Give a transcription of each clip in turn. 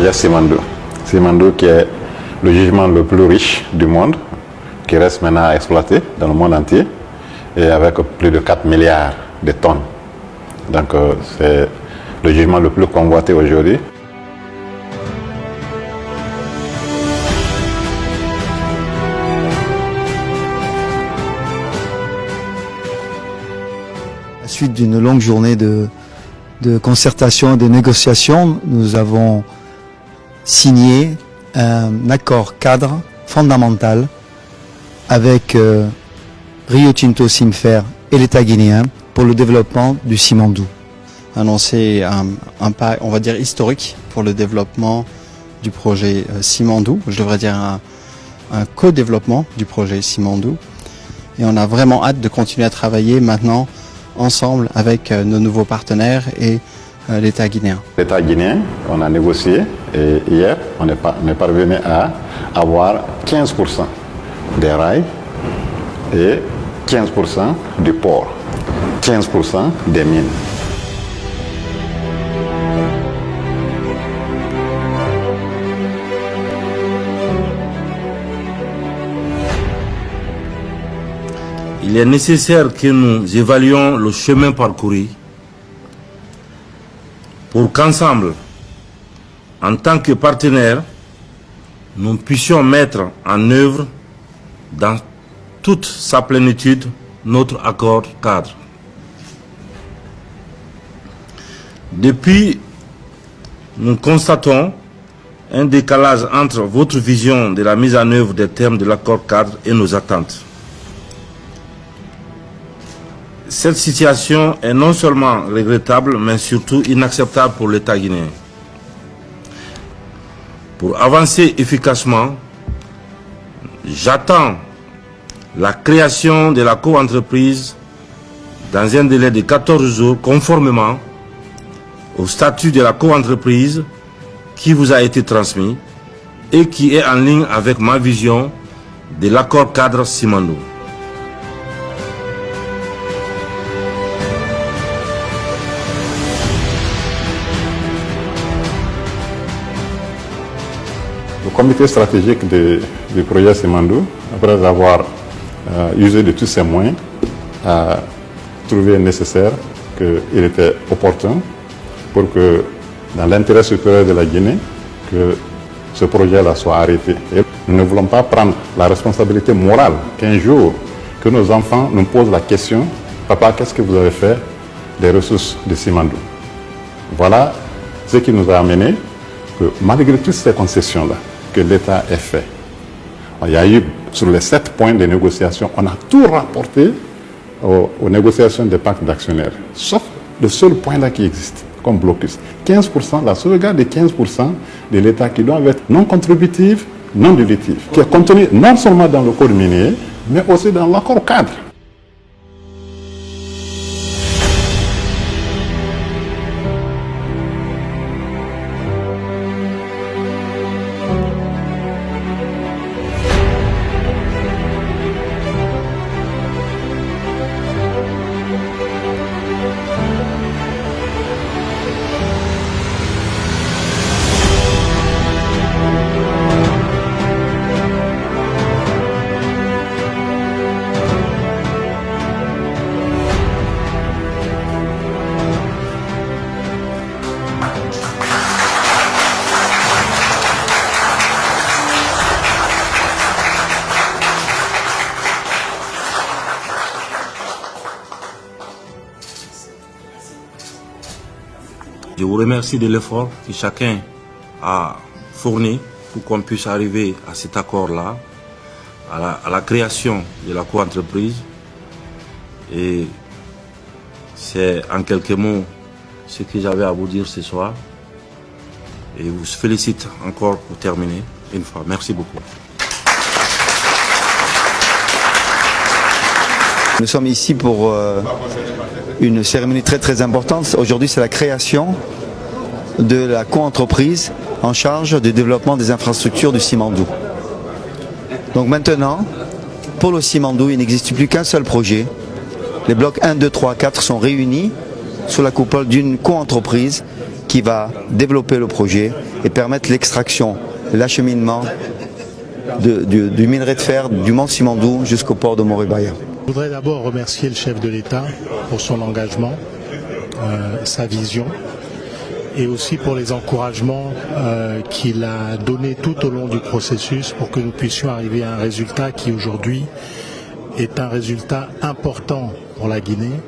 projet Simandou. Simandou qui est le gisement le plus riche du monde, qui reste maintenant à exploiter dans le monde entier, et avec plus de 4 milliards de tonnes. Donc c'est le gisement le plus convoité aujourd'hui. À la suite d'une longue journée de concertation et de négociations, nous avons signé un accord cadre fondamental avec Rio Tinto Simfer et l'État guinéen pour le développement du Simandou. Annoncer un pas, on va dire, historique pour le développement du projet Simandou. Je devrais dire un co-développement du projet Simandou. Et on a vraiment hâte de continuer à travailler maintenant ensemble avec nos nouveaux partenaires et l'État guinéen. L'État guinéen, on a négocié et hier, on est parvenu à avoir 15% des rails et 15% du port, 15% des mines. Il est nécessaire que nous évaluions le chemin parcouru pour qu'ensemble, en tant que partenaires, nous puissions mettre en œuvre dans toute sa plénitude notre accord cadre. Depuis, nous constatons un décalage entre votre vision de la mise en œuvre des termes de l'accord cadre et nos attentes. Cette situation est non seulement regrettable, mais surtout inacceptable pour l'État guinéen. Pour avancer efficacement, j'attends la création de la co-entreprise dans un délai de 14 jours, conformément au statut de la co-entreprise qui vous a été transmis et qui est en ligne avec ma vision de l'accord cadre Simandou. Le comité stratégique du projet Simandou, après avoir usé de tous ses moyens, a trouvé nécessaire qu'il était opportun pour que, dans l'intérêt supérieur de la Guinée, que ce projet-là soit arrêté. Et nous ne voulons pas prendre la responsabilité morale qu'un jour, que nos enfants nous posent la question « Papa, qu'est-ce que vous avez fait des ressources de Simandou ?» Voilà ce qui nous a amené que, malgré toutes ces concessions-là, que l'État ait fait. Il y a eu, sur les 7 points de négociation, on a tout rapporté aux négociations des pactes d'actionnaires, sauf le seul point là qui existe comme blocus. 15%, la sauvegarde de 15% de l'État qui doit être non contributive, non dilutive, qui est contenu non seulement dans le code minier, mais aussi dans l'accord cadre. Je vous remercie de l'effort que chacun a fourni pour qu'on puisse arriver à cet accord-là, à la création de la co-entreprise. Et c'est en quelques mots ce que j'avais à vous dire ce soir. Et je vous félicite encore pour terminer une fois. Merci beaucoup. Nous sommes ici pour une cérémonie très importante. Aujourd'hui, c'est la création de la co-entreprise en charge du développement des infrastructures du Simandou. Donc maintenant, pour le Simandou, il n'existe plus qu'un seul projet. Les blocs 1, 2, 3, 4 sont réunis sous la coupole d'une co-entreprise qui va développer le projet et permettre l'extraction, l'acheminement du minerai de fer du Mont Simandou jusqu'au port de Montrébaïa. Je voudrais d'abord remercier le chef de l'État pour son engagement, sa vision et aussi pour les encouragements qu'il a donnés tout au long du processus pour que nous puissions arriver à un résultat qui aujourd'hui est un résultat important pour la Guinée,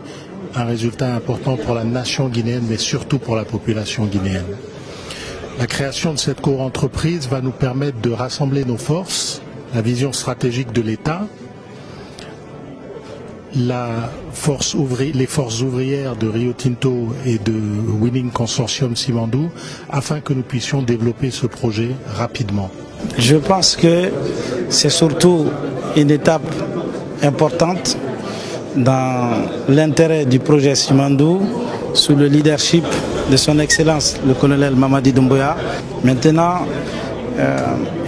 un résultat important pour la nation guinéenne, mais surtout pour la population guinéenne. La création de cette co-entreprise va nous permettre de rassembler nos forces, la vision stratégique de l'État, les forces ouvrières de Rio Tinto et de Winning Consortium Simandou, afin que nous puissions développer ce projet rapidement. Je pense que c'est surtout une étape importante dans l'intérêt du projet Simandou, sous le leadership de son Excellence le colonel Mamadi Doumbouya. Maintenant,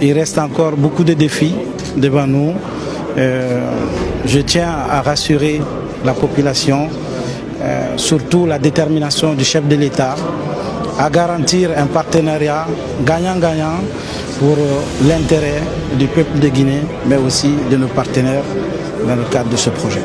il reste encore beaucoup de défis devant nous. Je tiens à rassurer la population, surtout la détermination du chef de l'État, à garantir un partenariat gagnant-gagnant pour l'intérêt du peuple de Guinée, mais aussi de nos partenaires dans le cadre de ce projet.